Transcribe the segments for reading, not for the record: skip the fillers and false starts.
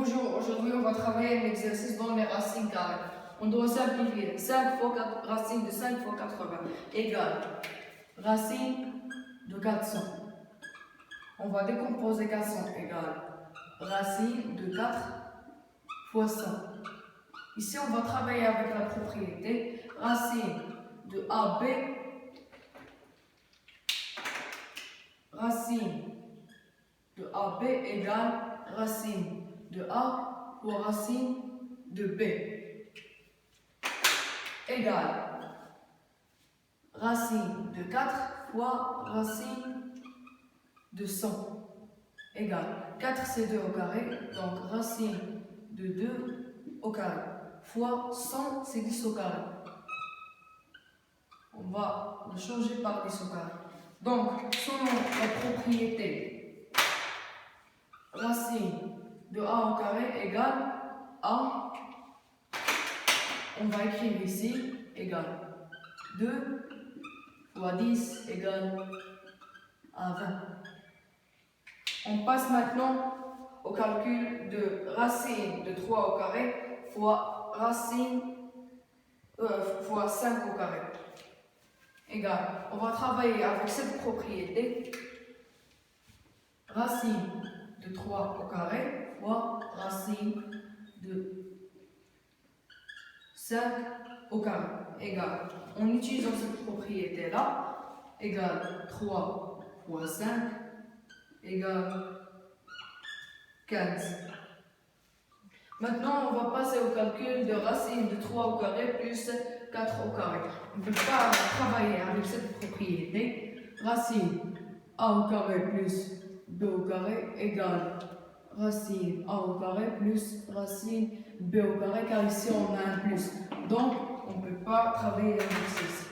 Bonjour, aujourd'hui on va travailler un exercice dans les racines carrées. On doit simplifier. 5 fois 4, racine de 5 fois 80 égale racine de 400. On va décomposer 400 égale racine de 4 fois 100. Ici on va travailler avec la propriété racine de AB, racine de AB égale racine de A fois racine de B égale racine de 4 fois racine de 100 égale 4 c'est 2 au carré, donc racine de 2 au carré fois 100 c'est 10 au carré. On va le changer par 10 au carré. Donc selon la propriété racine de A au carré égale A, on va écrire ici égale 2 fois 10 égale à 20. On passe maintenant au calcul de racine de 3 au carré fois racine fois 5 au carré égale, on va travailler avec cette propriété racine de 3 au carré fois racine de 5 au carré égale, en utilisant cette propriété là, égale 3 fois 5 égale 15. Maintenant, on va passer au calcul de racine de 3 au carré plus 4 au carré. On ne peut pas travailler avec cette propriété. Racine A au carré plus B au carré égale racine A au carré plus racine B au carré, car ici on a un plus. Donc, on ne peut pas travailler avec ceci.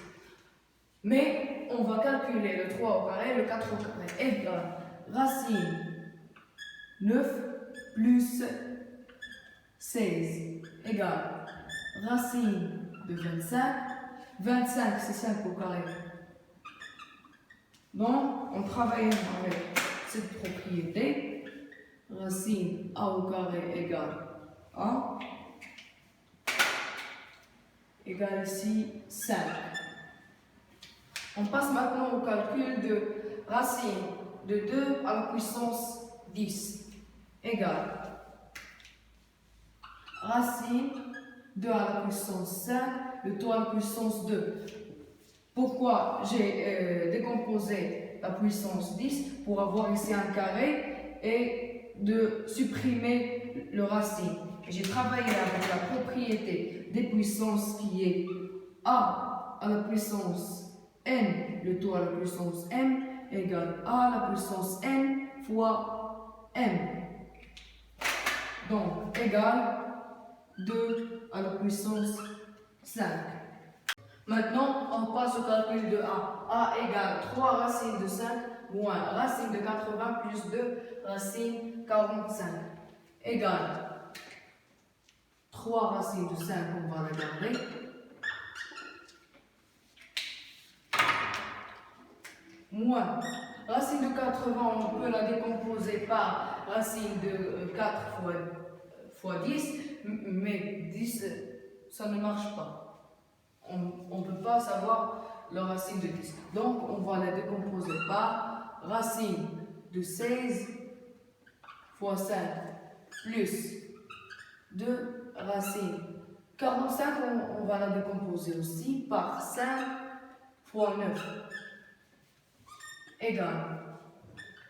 Mais on va calculer le 3 au carré, le 4 au carré égale racine 9 plus 16 égale racine de 25. 25 c'est 5 au carré. Donc, on travaille avec cette propriété. Racine A au carré égale A égale ici 5. On passe maintenant au calcul de racine de 2 à la puissance 10 égale racine 2 à la puissance 5, le tout à la puissance 2. Pourquoi j'ai décomposé la puissance 10? Pour avoir ici un carré et de supprimer le racine. J'ai travaillé avec la propriété des puissances qui est a à la puissance n, le tout à la puissance m, égale a à la puissance n fois m. Donc, égale 2 à la puissance 5. Maintenant, on passe au calcul de A. A égale 3 racines de 5 moins racine de 80 plus 2 racine 45 égale 3 racines de 5, on va la garder, moins racine de 80, on peut la décomposer par racine de 4 fois 10, mais 10, ça ne marche pas. On ne peut pas savoir la racine de 10. Donc, on va la décomposer par racine de 16 fois 5 plus 2 racines. 45, on va la décomposer aussi par 5 fois 9 égale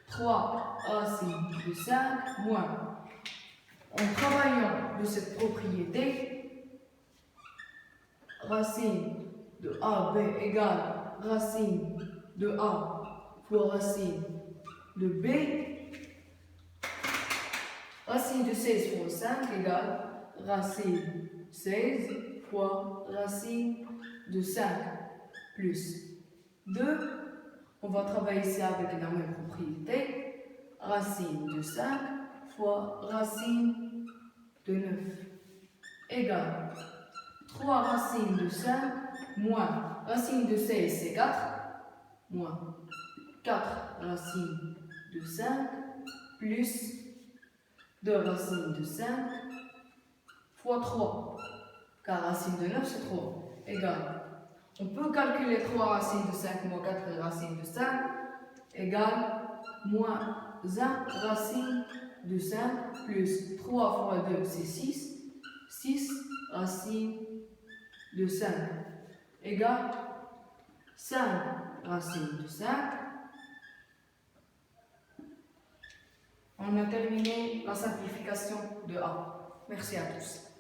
3 racines de 5 moins. En travaillant de cette propriété, racine de AB égale racine de A fois racine de B. Racine de 16 fois 5 égale racine 16 fois racine de 5 plus 2. On va travailler ici avec la même propriété. Racine de 5 fois racine de 9 égale 3 racines de 5 moins racine de 16 c'est 4 moins 4 racines de 5 plus de racine de 5 fois 3, car racine de 9 c'est 3, égale. On peut calculer 3 racines de 5 moins 4 racines de 5 égale moins 1 racine de 5 plus 3 fois 2 c'est 6, 6 racines de 5 égale 5 racines de 5. On a terminé la simplification de A. Merci à tous.